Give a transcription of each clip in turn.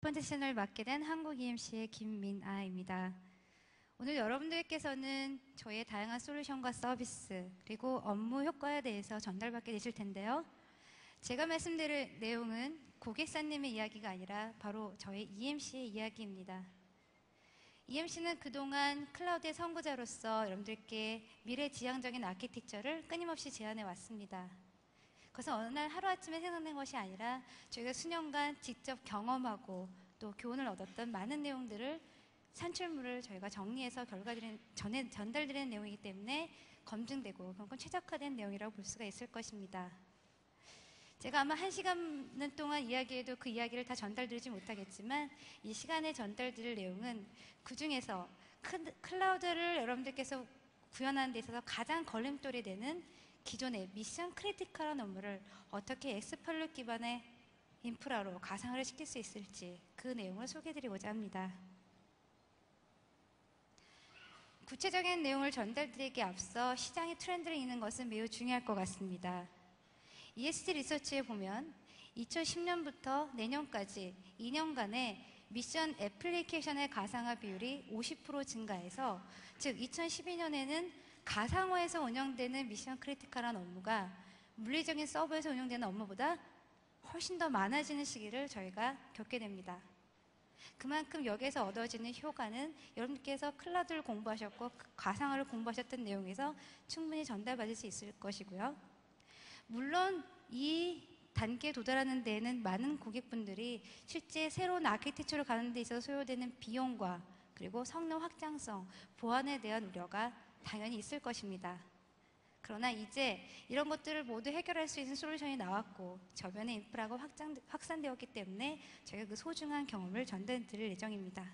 번째 채널을 맡게 된 한국EMC의 김민아입니다. 오늘 여러분들께서는 저희의 다양한 솔루션과 서비스 그리고 업무 효과에 대해서 전달받게 되실 텐데요. 제가 말씀드릴 내용은 고객사님의 이야기가 아니라 바로 저희 EMC의 이야기입니다. EMC는 그동안 클라우드의 선구자로서 여러분들께 미래지향적인 아키텍처를 끊임없이 제안해 왔습니다. 그것은 어느 날 하루아침에 생성된 것이 아니라 저희가 수년간 직접 경험하고 또 교훈을 얻었던 많은 내용들을 산출물을 저희가 정리해서 전달드리는 내용이기 때문에 검증되고 그만큼 최적화된 내용이라고 볼 수가 있을 것입니다. 제가 아마 1시간 동안 이야기해도 그 이야기를 다 전달드리지 못하겠지만 이 시간에 전달드릴 내용은 그 중에서 클라우드를 여러분들께서 구현하는 데 있어서 가장 걸림돌이 되는 기존의 미션 크리티컬한 업무를 어떻게 엑스플로이트 기반의 인프라로 가상화를 시킬 수 있을지 그 내용을 소개해드리고자 합니다. 구체적인 내용을 전달드리기에 앞서 시장의 트렌드를 읽는 것은 매우 중요할 것 같습니다. ESG 리서치에 보면 2010년부터 내년까지 2년간의 미션 애플리케이션의 가상화 비율이 50% 증가해서 즉 2012년에는 가상화에서 운영되는 미션 크리티컬한 업무가 물리적인 서버에서 운영되는 업무보다 훨씬 더 많아지는 시기를 저희가 겪게 됩니다. 그만큼 여기에서 얻어지는 효과는 여러분께서 클라우드를 공부하셨고 가상화를 공부하셨던 내용에서 충분히 전달받을 수 있을 것이고요. 물론 이 단계에 도달하는 데에는 많은 고객분들이 실제 새로운 아키텍처를 가는 데 있어서 소요되는 비용과 그리고 성능 확장성, 보안에 대한 우려가 당연히 있을 것입니다. 그러나 이제 이런 것들을 모두 해결할 수 있는 솔루션이 나왔고 저변의 인프라가 확산되었기 때문에 저희가 그 소중한 경험을 전달드릴 예정입니다.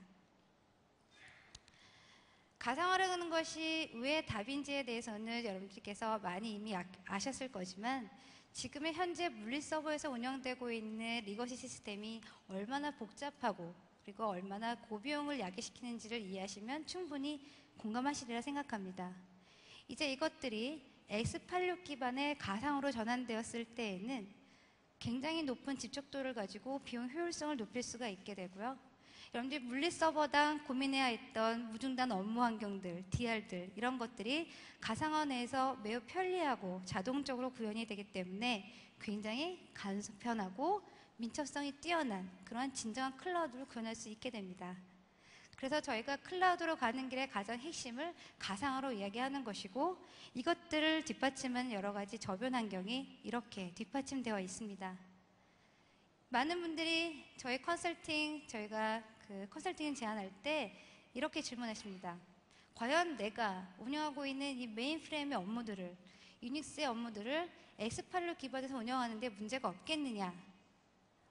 가상화라는 것이 왜 답인지에 대해서는 여러분들께서 많이 이미 아셨을 거지만 지금의 현재 물리 서버에서 운영되고 있는 리거시 시스템이 얼마나 복잡하고 그리고 얼마나 고비용을 야기시키는지를 이해하시면 충분히 공감하시리라 생각합니다. 이제 이것들이 X86 기반의 가상으로 전환되었을 때에는 굉장히 높은 집적도를 가지고 비용 효율성을 높일 수가 있게 되고요. 여러분들이 물리 서버당 고민해야 했던 무중단 업무 환경들, DR들 이런 것들이 가상화 내에서 매우 편리하고 자동적으로 구현이 되기 때문에 굉장히 간편하고 민첩성이 뛰어난 그런 진정한 클라우드로 구현할 수 있게 됩니다. 그래서 저희가 클라우드로 가는 길의 가장 핵심을 가상화로 이야기하는 것이고 이것들을 뒷받침하는 여러 가지 저변 환경이 이렇게 뒷받침되어 있습니다. 많은 분들이 저희가 컨설팅 제안할 때 이렇게 질문하십니다. 과연 내가 운영하고 있는 이 메인프레임의 업무들을 유닉스의 업무들을 X86 기반에서 운영하는데 문제가 없겠느냐?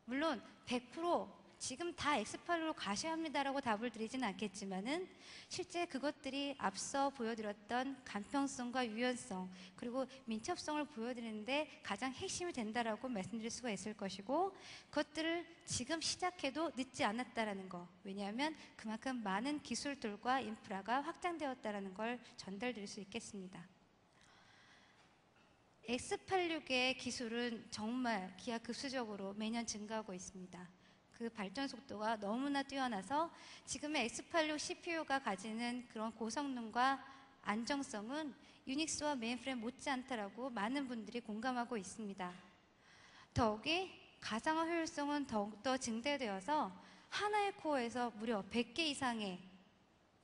물론 100% 지금 다 X86로 가셔야 합니다라고 답을 드리지는 않겠지만은 실제 그것들이 앞서 보여드렸던 간편성과 유연성 그리고 민첩성을 보여드리는데 가장 핵심이 된다라고 말씀드릴 수가 있을 것이고 그것들을 지금 시작해도 늦지 않았다라는 거. 왜냐하면 그만큼 많은 기술들과 인프라가 확장되었다라는 걸 전달드릴 수 있겠습니다. X86의 기술은 정말 기하급수적으로 매년 증가하고 있습니다. 그 발전 속도가 너무나 뛰어나서 지금의 X86 CPU가 가지는 그런 고성능과 안정성은 유닉스와 메인프레임 못지않다라고 많은 분들이 공감하고 있습니다. 더욱이 가상화 효율성은 더욱더 증대되어서 하나의 코어에서 무려 100개 이상의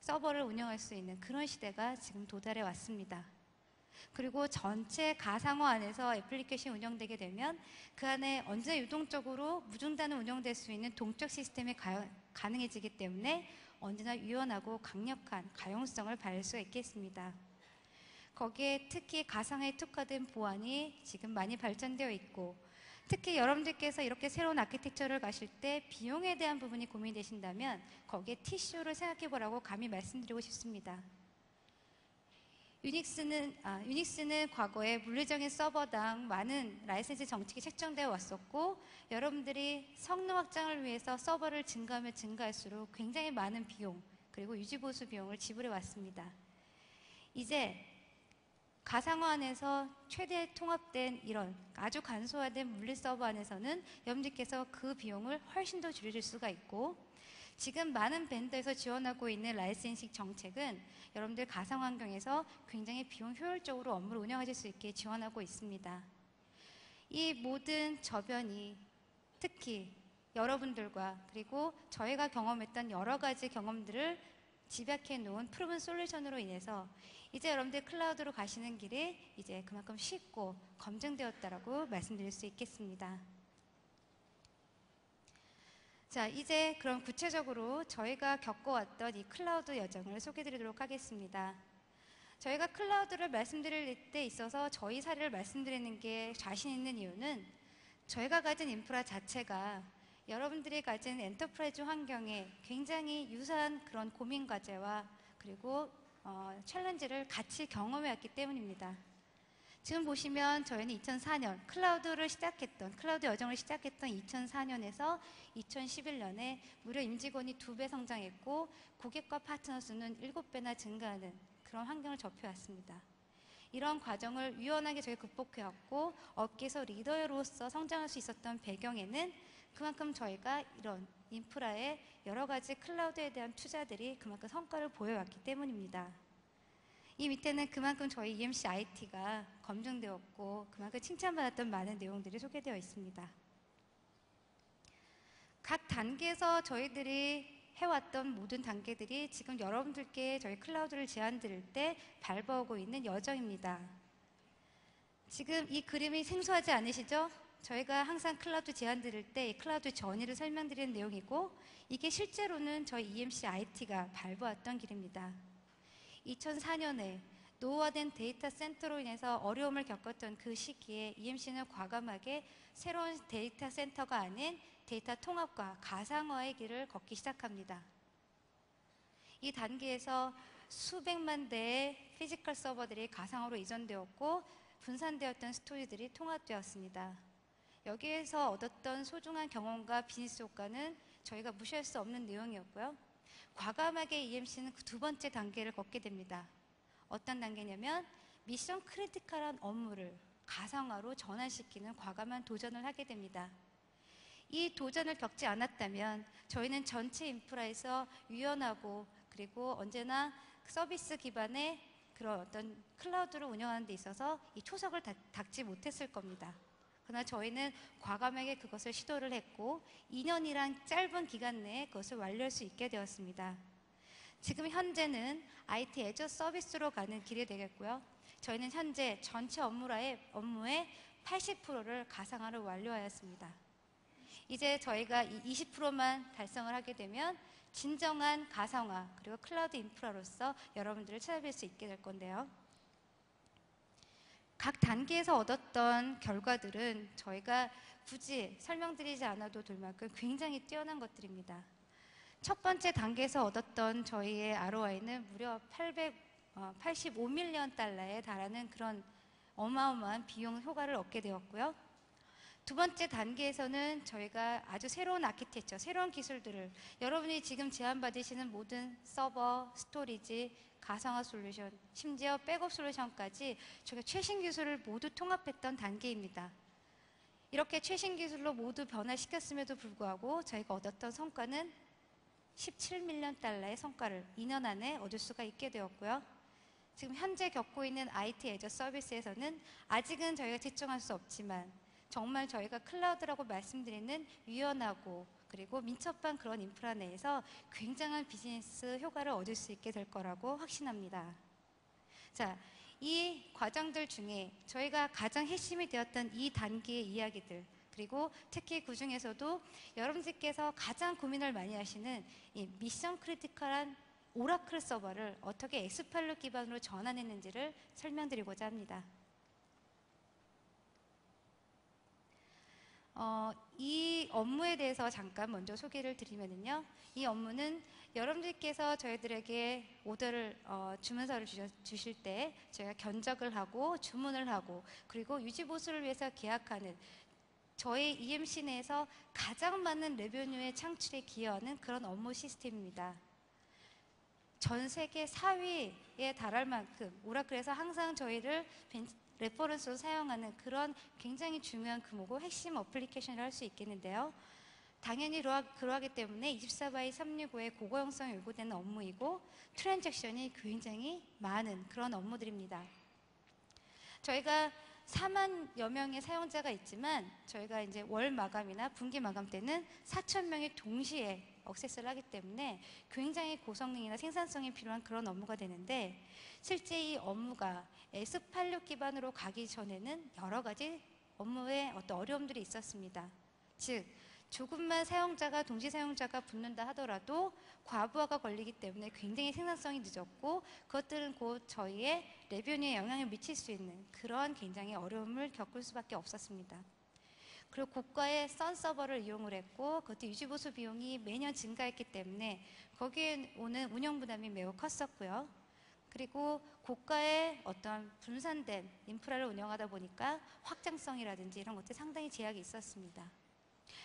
서버를 운영할 수 있는 그런 시대가 지금 도달해 왔습니다. 그리고 전체 가상화 안에서 애플리케이션이 운영되게 되면 그 안에 언제나 유동적으로 무중단으로 운영될 수 있는 동적 시스템이 가능해지기 때문에 언제나 유연하고 강력한 가용성을 발휘할 수가 있겠습니다. 거기에 특히 가상화에 특화된 보안이 지금 많이 발전되어 있고 특히 여러분들께서 이렇게 새로운 아키텍처를 가실 때 비용에 대한 부분이 고민되신다면 거기에 TCO를 생각해 보라고 감히 말씀드리고 싶습니다. 유닉스는 과거에 물리적인 서버당 많은 라이센스 정책이 책정되어 왔었고 여러분들이 성능 확장을 위해서 서버를 증가하면 증가할수록 굉장히 많은 비용 그리고 유지보수 비용을 지불해 왔습니다. 이제 가상화 안에서 최대 통합된 이런 아주 간소화된 물리 서버 안에서는 여러분들께서 그 비용을 훨씬 더 줄여줄 수가 있고, 지금 많은 벤더에서 지원하고 있는 라이센싱 정책은 여러분들 가상 환경에서 굉장히 비용 효율적으로 업무를 운영하실 수 있게 지원하고 있습니다. 이 모든 저변이 특히 여러분들과 그리고 저희가 경험했던 여러 가지 경험들을 집약해 놓은 프로븐 솔루션으로 인해서 이제 여러분들 클라우드로 가시는 길이 이제 그만큼 쉽고 검증되었다라고 말씀드릴 수 있겠습니다. 자, 이제 그럼 구체적으로 저희가 겪어왔던 이 클라우드 여정을 소개해드리도록 하겠습니다. 저희가 클라우드를 말씀드릴 때 있어서 저희 사례를 말씀드리는 게 자신 있는 이유는 저희가 가진 인프라 자체가 여러분들이 가진 엔터프라이즈 환경에 굉장히 유사한 그런 고민 과제와 그리고 챌린지를 같이 경험해 왔기 때문입니다. 지금 보시면 저희는 2004년 클라우드 여정을 시작했던 2004년에서 2011년에 무려 임직원이 2배 성장했고 고객과 파트너 수는 7배나 증가하는 그런 환경을 접해왔습니다. 이런 과정을 유연하게 저희 극복해왔고 업계에서 리더로서 성장할 수 있었던 배경에는 그만큼 저희가 이런 인프라의 여러 가지 클라우드에 대한 투자들이 그만큼 성과를 보여왔기 때문입니다. 이 밑에는 그만큼 저희 EMC IT가 검증되었고 그만큼 칭찬받았던 많은 내용들이 소개되어 있습니다. 각 단계에서 저희들이 해왔던 모든 단계들이 지금 여러분들께 저희 클라우드를 제안드릴 때 밟아오고 있는 여정입니다. 지금 이 그림이 생소하지 않으시죠? 저희가 항상 클라우드 제안 드릴 때 이 클라우드 전의를 설명드리는 내용이고 이게 실제로는 저희 EMC IT가 밟아왔던 길입니다. 2004년에 노후화된 데이터 센터로 인해서 어려움을 겪었던 그 시기에 EMC는 과감하게 새로운 데이터 센터가 아닌 데이터 통합과 가상화의 길을 걷기 시작합니다. 이 단계에서 수백만 대의 피지컬 서버들이 가상화로 이전되었고 분산되었던 스토리들이 통합되었습니다. 여기에서 얻었던 소중한 경험과 비즈니스 효과는 저희가 무시할 수 없는 내용이었고요. 과감하게 EMC는 그 2번째 단계를 걷게 됩니다. 어떤 단계냐면 미션 크리티컬한 업무를 가상화로 전환시키는 과감한 도전을 하게 됩니다. 이 도전을 겪지 않았다면 저희는 전체 인프라에서 유연하고 그리고 언제나 서비스 기반의 그런 어떤 클라우드를 운영하는 데 있어서 이 초석을 닦지 못했을 겁니다. 그러나 저희는 과감하게 그것을 시도를 했고 2년이란 짧은 기간 내에 그것을 완료할 수 있게 되었습니다. 지금 현재는 IT 애저 서비스로 가는 길이 되겠고요. 저희는 현재 전체 업무의 80%를 가상화로 완료하였습니다. 이제 저희가 이 20%만 달성을 하게 되면 진정한 가상화 그리고 클라우드 인프라로서 여러분들을 찾아뵐 수 있게 될 건데요. 각 단계에서 얻었던 결과들은 저희가 굳이 설명드리지 않아도 될 만큼 굉장히 뛰어난 것들입니다. 첫 번째 단계에서 얻었던 저희의 ROI는 무려 85밀리언 달러에 달하는 그런 어마어마한 비용 효과를 얻게 되었고요. 두 번째 단계에서는 저희가 아주 새로운 아키텍처, 새로운 기술들을 여러분이 지금 제안받으시는 모든 서버, 스토리지, 가상화 솔루션, 심지어 백업 솔루션까지 저희가 최신 기술을 모두 통합했던 단계입니다. 이렇게 최신 기술로 모두 변화시켰음에도 불구하고 저희가 얻었던 성과는 17밀리언 달러의 성과를 2년 안에 얻을 수가 있게 되었고요. 지금 현재 겪고 있는 IT 애저 서비스에서는 아직은 저희가 집중할 수 없지만 정말 저희가 클라우드라고 말씀드리는 유연하고 그리고 민첩한 그런 인프라 내에서 굉장한 비즈니스 효과를 얻을 수 있게 될 거라고 확신합니다. 자, 이 과정들 중에 저희가 가장 핵심이 되었던 이 단계의 이야기들 그리고 특히 그 중에서도 여러분들께서 가장 고민을 많이 하시는 이 미션 크리티컬한 오라클 서버를 어떻게 엑스팔로 기반으로 전환했는지를 설명드리고자 합니다. 이 업무에 대해서 잠깐 먼저 소개를 드리면요. 이 업무는 여러분들께서 저희들에게 오더를, 주문서를 주실 때 저희가 견적을 하고 주문을 하고 그리고 유지보수를 위해서 계약하는 저희 EMC 내에서 가장 많은 레베뉴의 창출에 기여하는 그런 업무 시스템입니다. 전 세계 4위에 달할 만큼 오라클에서 항상 저희를 레퍼런스로 사용하는 그런 굉장히 중요한 규모고 핵심 어플리케이션을 할 수 있겠는데요. 당연히 그러하기 때문에 24x365의 고거 형성이 요구되는 업무이고 트랜잭션이 굉장히 많은 그런 업무들입니다. 저희가 4만여 명의 사용자가 있지만 저희가 이제 월 마감이나 분기 마감 때는 4,000명이 동시에 액세스를 하기 때문에 굉장히 고성능이나 생산성이 필요한 그런 업무가 되는데, 실제 이 업무가 S86 기반으로 가기 전에는 여러 가지 업무에 어떤 어려움들이 있었습니다. 즉 조금만 동시 사용자가 붙는다 하더라도 과부하가 걸리기 때문에 굉장히 생산성이 늦었고, 그것들은 곧 저희의 레베뉴에 영향을 미칠 수 있는 그런 굉장히 어려움을 겪을 수밖에 없었습니다. 그리고 고가의 선 서버를 이용을 했고, 그것도 유지보수 비용이 매년 증가했기 때문에 거기에 오는 운영 부담이 매우 컸었고요. 그리고 고가의 어떤 분산된 인프라를 운영하다 보니까 확장성이라든지 이런 것들 상당히 제약이 있었습니다.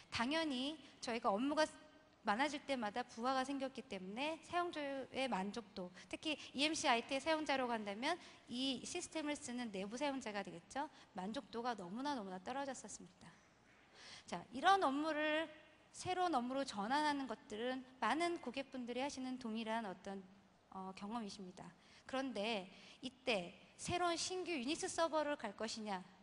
당연히 저희가 업무가 많아질 때마다 부하가 생겼기 때문에 사용자의 만족도, 특히 EMC IT의 사용자로 간다면 이 시스템을 쓰는 내부 사용자가 되겠죠. 만족도가 너무나 떨어졌었습니다. 자, 이런 업무를 새로운 업무로 전환하는 것들은 많은 고객분들이 하시는 동일한 어떤 경험이십니다. 그런데 이때 새로운 신규 유닉스 서버를 갈 것이냐,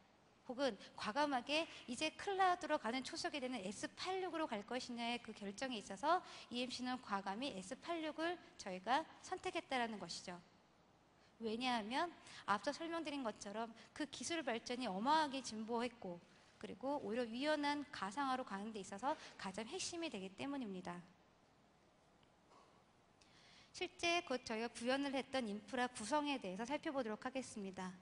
혹은 과감하게 이제 클라우드로 가는 초석이 되는 S86으로 갈 것이냐의 그 결정에 있어서 EMC는 과감히 S86을 저희가 선택했다라는 것이죠. 왜냐하면 앞서 설명드린 것처럼 그 기술 발전이 어마어마하게 진보했고, 그리고 오히려 유연한 가상화로 가는 데 있어서 가장 핵심이 되기 때문입니다. 실제 곧 저희가 구현을 했던 인프라 구성에 대해서 살펴보도록 하겠습니다.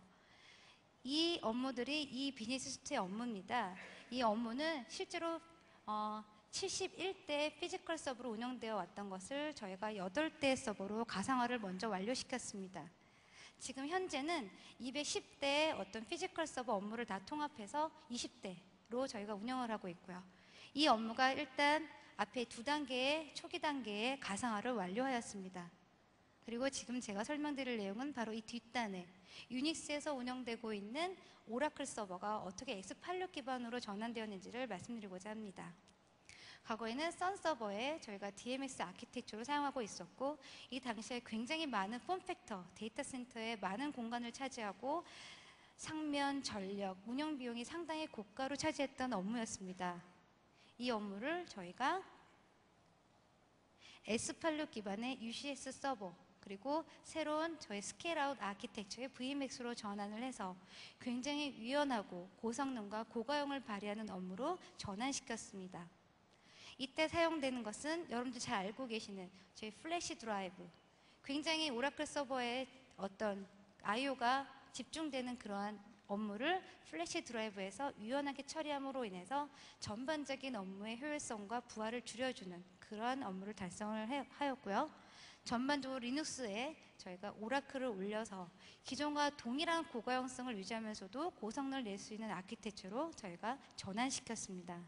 이 업무들이 이 비즈니스 수트의 업무입니다. 이 업무는 실제로 71대 피지컬 서버로 운영되어 왔던 것을 저희가 8대 서버로 가상화를 먼저 완료시켰습니다. 지금 현재는 210대의 어떤 피지컬 서버 업무를 다 통합해서 20대로 저희가 운영을 하고 있고요. 이 업무가 일단 앞에 2단계의 초기 단계의 가상화를 완료하였습니다. 그리고 지금 제가 설명드릴 내용은 바로 이 뒷단에 유닉스에서 운영되고 있는 오라클 서버가 어떻게 X86 기반으로 전환되었는지를 말씀드리고자 합니다. 과거에는 선 서버에 저희가 DMS 아키텍처를 사용하고 있었고, 이 당시에 굉장히 많은 폼팩터, 데이터 센터에 많은 공간을 차지하고 상면, 전력, 운영 비용이 상당히 고가로 차지했던 업무였습니다. 이 업무를 저희가 S86 기반의 UCS 서버, 그리고 새로운 저희 스케일아웃 아키텍처의 VMX로 전환을 해서 굉장히 유연하고 고성능과 고가용을 발휘하는 업무로 전환시켰습니다. 이때 사용되는 것은 여러분들 잘 알고 계시는 저희 플래시 드라이브, 굉장히 오라클 서버에 어떤 I/O가 집중되는 그러한 업무를 플래시 드라이브에서 유연하게 처리함으로 인해서 전반적인 업무의 효율성과 부하를 줄여주는 그러한 업무를 달성을 하였고요. 전반적으로 리눅스에 저희가 오라클을 올려서 기존과 동일한 고가용성을 유지하면서도 고성능을 낼 수 있는 아키텍처로 저희가 전환시켰습니다.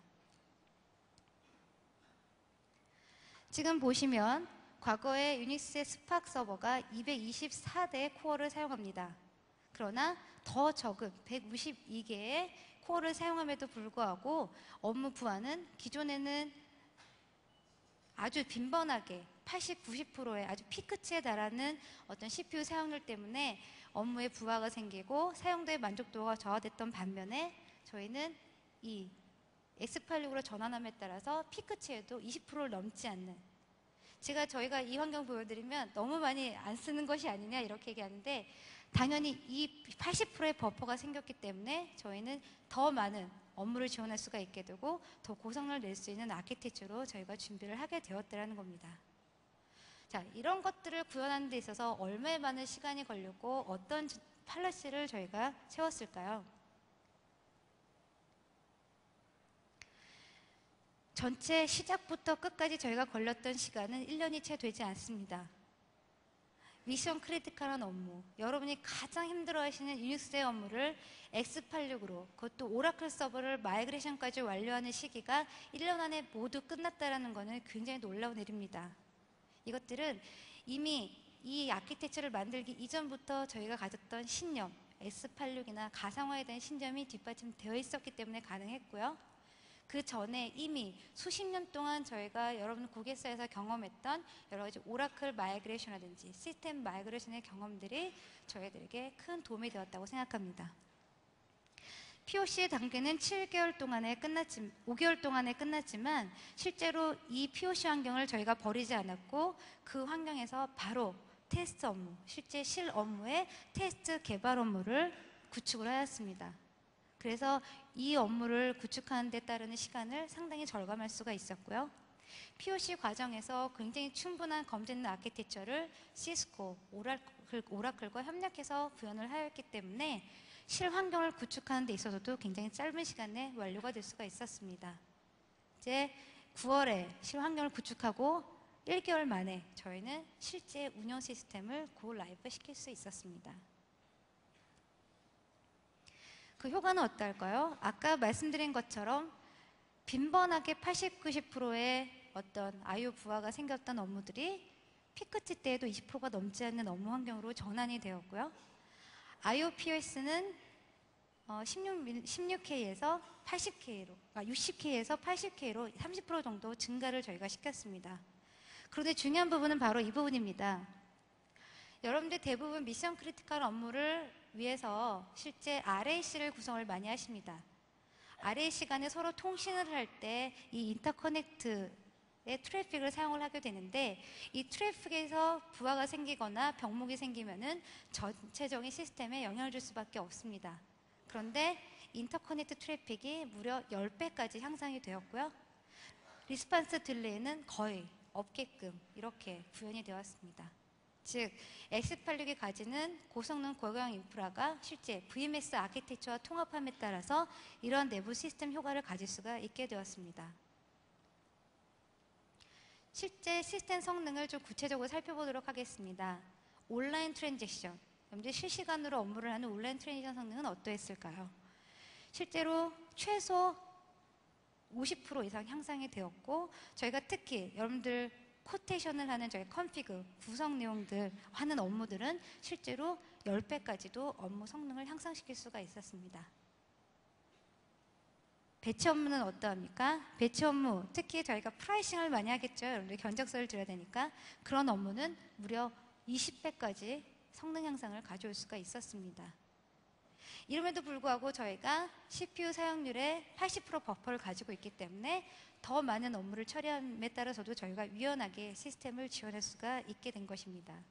지금 보시면 과거에 유닉스의 스파크 서버가 224대의 코어를 사용합니다. 그러나 더 적은 152개의 코어를 사용함에도 불구하고 업무 부하는 기존에는 아주 빈번하게 80, 90%의 아주 피크치에 달하는 어떤 CPU 사용률 때문에 업무에 부하가 생기고 사용도의 만족도가 저하됐던 반면에, 저희는 이 X86으로 전환함에 따라서 피크치에도 20%를 넘지 않는, 저희가 이 환경 보여드리면 너무 많이 안 쓰는 것이 아니냐 이렇게 얘기하는데, 당연히 이 80%의 버퍼가 생겼기 때문에 저희는 더 많은 업무를 지원할 수가 있게 되고 더 고성능을 낼 수 있는 아키텍처로 저희가 준비를 하게 되었다는 겁니다. 자, 이런 것들을 구현하는 데 있어서 얼마나 많은 시간이 걸렸고 어떤 팔러시를 저희가 세웠을까요? 전체 시작부터 끝까지 저희가 걸렸던 시간은 1년이 채 되지 않습니다. 미션 크리티컬한 업무, 여러분이 가장 힘들어하시는 유닉스의 업무를 X86으로, 그것도 오라클 서버를 마이그레이션까지 완료하는 시기가 1년 안에 모두 끝났다는 것은 굉장히 놀라운 일입니다. 이것들은 이미 이 아키텍처를 만들기 이전부터 저희가 가졌던 신념, S86이나 가상화에 대한 신념이 뒷받침되어 있었기 때문에 가능했고요. 그 전에 이미 수십 년 동안 저희가 여러분 고객사에서 경험했던 여러 가지 오라클 마이그레이션이라든지 시스템 마이그레이션의 경험들이 저희들에게 큰 도움이 되었다고 생각합니다. POC의 단계는 5개월 동안에 끝났지만 실제로 이 POC 환경을 저희가 버리지 않았고 그 환경에서 바로 테스트 업무, 실제 실 업무의 테스트 개발 업무를 구축을 하였습니다. 그래서 이 업무를 구축하는 데 따르는 시간을 상당히 절감할 수가 있었고요. POC 과정에서 굉장히 충분한 검증된 아키텍처를 시스코, 오라클과 협력해서 구현을 하였기 때문에 실 환경을 구축하는 데 있어서도 굉장히 짧은 시간에 완료가 될 수가 있었습니다. 이제 9월에 실 환경을 구축하고 1개월 만에 저희는 실제 운영 시스템을 고 라이브 시킬 수 있었습니다. 그 효과는 어떨까요? 아까 말씀드린 것처럼 빈번하게 80, 90%의 어떤 IO 부하가 생겼던 업무들이 피크치 때에도 20%가 넘지 않는 업무 환경으로 전환이 되었고요. IOPS는 16K에서 80K로, 60K에서 80K로 30% 정도 증가를 저희가 시켰습니다. 그런데 중요한 부분은 바로 이 부분입니다. 여러분들 대부분 미션 크리티컬 업무를 위해서 실제 RAC를 구성을 많이 하십니다. RAC 간에 서로 통신을 할 때 이 인터커넥트의 트래픽을 사용을 하게 되는데 이 트래픽에서 부하가 생기거나 병목이 생기면은 전체적인 시스템에 영향을 줄 수밖에 없습니다. 그런데 인터커넥트 트래픽이 무려 10배까지 향상이 되었고요. 리스판스 딜레이는 거의 없게끔 이렇게 구현이 되었습니다. 즉, X86이 가지는 고성능 고경영 인프라가 실제 VMS 아키텍처와 통합함에 따라서 이러한 내부 시스템 효과를 가질 수가 있게 되었습니다. 실제 시스템 성능을 좀 구체적으로 살펴보도록 하겠습니다. 온라인 트랜잭션, 여러분들 실시간으로 업무를 하는 온라인 트랜잭션 성능은 어떠했을까요? 실제로 최소 50% 이상 향상이 되었고 저희가 특히 여러분들 코테이션을 하는 저희 컨피그, 구성 내용들 하는 업무들은 실제로 10배까지도 업무 성능을 향상시킬 수가 있었습니다. 배치 업무는 어떠합니까? 배치 업무, 특히 저희가 프라이싱을 많이 하겠죠. 여러분들 견적서를 드려야 되니까 그런 업무는 무려 20배까지 성능 향상을 가져올 수가 있었습니다. 이름에도 불구하고 저희가 CPU 사용률의 80% 버퍼를 가지고 있기 때문에 더 많은 업무를 처리함에 따라서도 저희가 유연하게 시스템을 지원할 수가 있게 된 것입니다.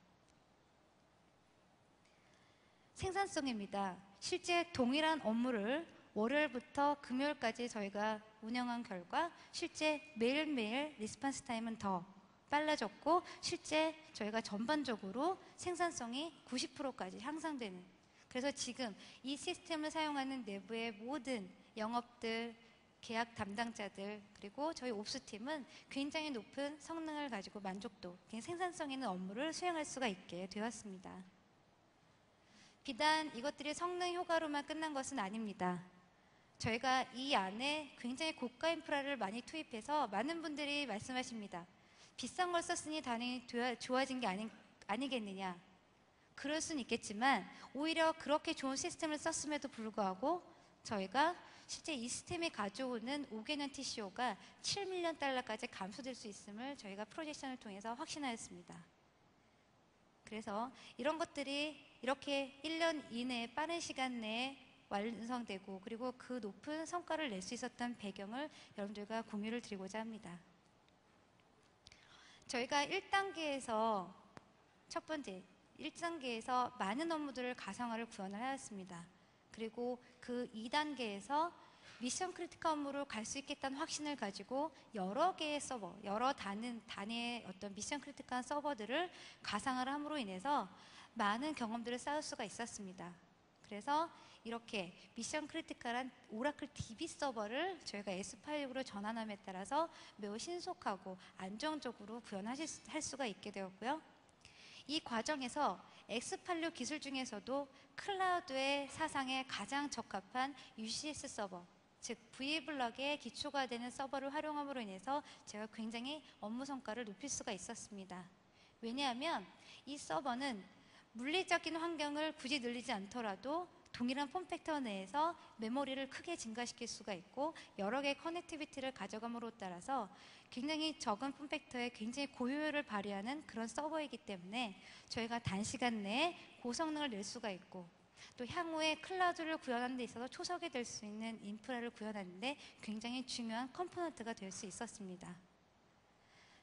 생산성입니다. 실제 동일한 업무를 월요일부터 금요일까지 저희가 운영한 결과 실제 매일매일 리스폰스 타임은 더 빨라졌고 실제 저희가 전반적으로 생산성이 90%까지 향상되는, 그래서 지금 이 시스템을 사용하는 내부의 모든 영업들, 계약 담당자들, 그리고 저희 옵스팀은 굉장히 높은 성능을 가지고 만족도, 생산성 있는 업무를 수행할 수가 있게 되었습니다. 비단 이것들이 성능 효과로만 끝난 것은 아닙니다. 저희가 이 안에 굉장히 고가 인프라를 많이 투입해서 많은 분들이 말씀하십니다. 비싼 걸 썼으니 당연히 좋아진 게 아니겠느냐. 그럴 수는 있겠지만 오히려 그렇게 좋은 시스템을 썼음에도 불구하고 저희가 실제 이 시스템이 가져오는 5개년 TCO가 7밀리언 달러까지 감소될 수 있음을 저희가 프로젝션을 통해서 확신하였습니다. 그래서 이런 것들이 이렇게 1년 이내에 빠른 시간 내에 완성되고 그리고 그 높은 성과를 낼 수 있었던 배경을 여러분들과 공유를 드리고자 합니다. 저희가 1단계에서 첫 번째 1단계에서 많은 업무들을 가상화를 구현을 하였습니다. 그리고 그 2단계에서 미션 크리티컬 업무로 갈 수 있겠다는 확신을 가지고 여러 개의 서버, 여러 단위의 어떤 미션 크리티컬 서버들을 가상화를 함으로 인해서 많은 경험들을 쌓을 수가 있었습니다. 그래서 이렇게 미션 크리티컬한 오라클 DB 서버를 저희가 S86으로 전환함에 따라서 매우 신속하고 안정적으로 구현할 수가 있게 되었고요. 이 과정에서 X86 기술 중에서도 클라우드의 사상에 가장 적합한 UCS 서버, 즉 V블럭에 기초가 되는 서버를 활용함으로 인해서 제가 굉장히 업무 성과를 높일 수가 있었습니다. 왜냐하면 이 서버는 물리적인 환경을 굳이 늘리지 않더라도 동일한 폼팩터 내에서 메모리를 크게 증가시킬 수가 있고 여러 개의 커넥티비티를 가져감으로 따라서 굉장히 적은 폼팩터에 굉장히 고효율을 발휘하는 그런 서버이기 때문에 저희가 단시간 내에 고성능을 낼 수가 있고 또 향후에 클라우드를 구현하는 데 있어서 초석이 될 수 있는 인프라를 구현하는 데 굉장히 중요한 컴포넌트가 될 수 있었습니다.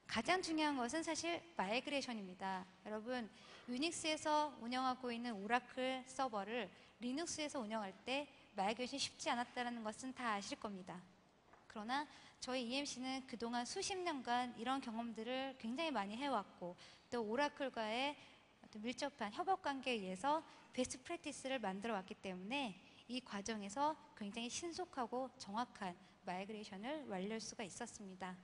가장 중요한 것은 사실 마이그레이션입니다. 여러분, 유닉스에서 운영하고 있는 오라클 서버를 리눅스에서 운영할 때 마이그레이션이 쉽지 않았다는 것은 다 아실 겁니다. 그러나 저희 EMC는 그동안 수십 년간 이런 경험들을 굉장히 많이 해왔고 또 오라클과의 밀접한 협업 관계에 의해서 베스트 프랙티스를 만들어 왔기 때문에 이 과정에서 굉장히 신속하고 정확한 마이그레이션을 완료할 수가 있었습니다.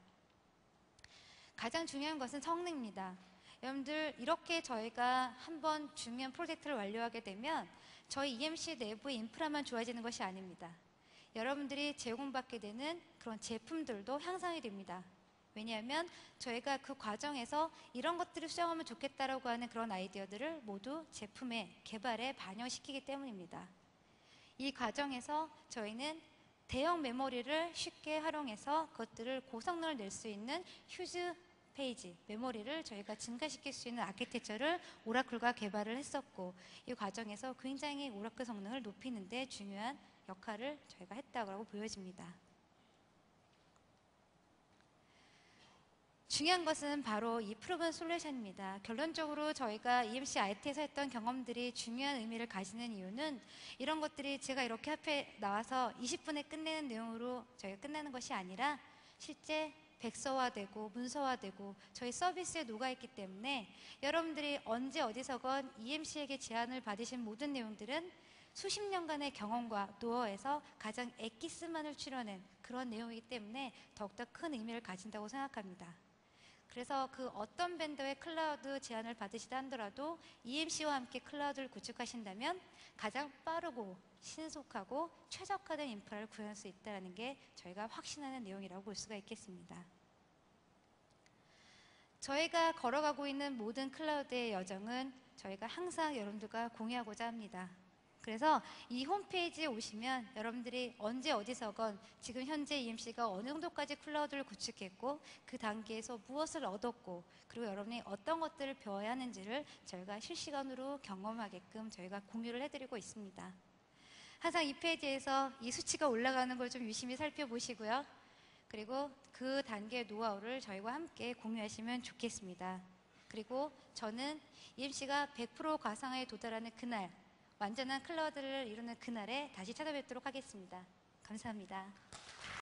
가장 중요한 것은 성능입니다. 여러분들 이렇게 저희가 한번 중요한 프로젝트를 완료하게 되면 저희 EMC 내부의 인프라만 좋아지는 것이 아닙니다. 여러분들이 제공받게 되는 그런 제품들도 향상이 됩니다. 왜냐하면 저희가 그 과정에서 이런 것들을 수정하면 좋겠다라고 하는 그런 아이디어들을 모두 제품의 개발에 반영시키기 때문입니다. 이 과정에서 저희는 대형 메모리를 쉽게 활용해서 그것들을 고성능을 낼 수 있는 휴즈 페이지, 메모리를 저희가 증가시킬 수 있는 아키텍처를 오라클과 개발을 했었고 이 과정에서 굉장히 오라클 성능을 높이는 데 중요한 역할을 저희가 했다고 보여집니다. 중요한 것은 바로 이 프로븐 솔루션입니다. 결론적으로 저희가 EMC IT에서 했던 경험들이 중요한 의미를 가지는 이유는 이런 것들이 제가 이렇게 앞에 나와서 20분에 끝내는 내용으로 저희가 끝나는 것이 아니라 실제 백서화되고 문서화되고 저희 서비스에 녹아있기 때문에 여러분들이 언제 어디서건 EMC에게 제안을 받으신 모든 내용들은 수십 년간의 경험과 노하우에서 가장 엑기스만을 추려낸 그런 내용이기 때문에 더욱더 큰 의미를 가진다고 생각합니다. 그래서 그 어떤 벤더의 클라우드 제안을 받으시다 하더라도 EMC와 함께 클라우드를 구축하신다면 가장 빠르고 신속하고 최적화된 인프라를 구현할 수 있다는 게 저희가 확신하는 내용이라고 볼 수가 있겠습니다. 저희가 걸어가고 있는 모든 클라우드의 여정은 저희가 항상 여러분들과 공유하고자 합니다. 그래서 이 홈페이지에 오시면 여러분들이 언제 어디서건 지금 현재 EMC가 어느 정도까지 클라우드를 구축했고 그 단계에서 무엇을 얻었고 그리고 여러분이 어떤 것들을 배워야 하는지를 저희가 실시간으로 경험하게끔 저희가 공유를 해드리고 있습니다. 항상 이 페이지에서 이 수치가 올라가는 걸 좀 유심히 살펴보시고요. 그리고 그 단계의 노하우를 저희와 함께 공유하시면 좋겠습니다. 그리고 저는 EMC가 100% 가상화에 도달하는 그날 완전한 클라우드를 이루는 그날에 다시 찾아뵙도록 하겠습니다. 감사합니다.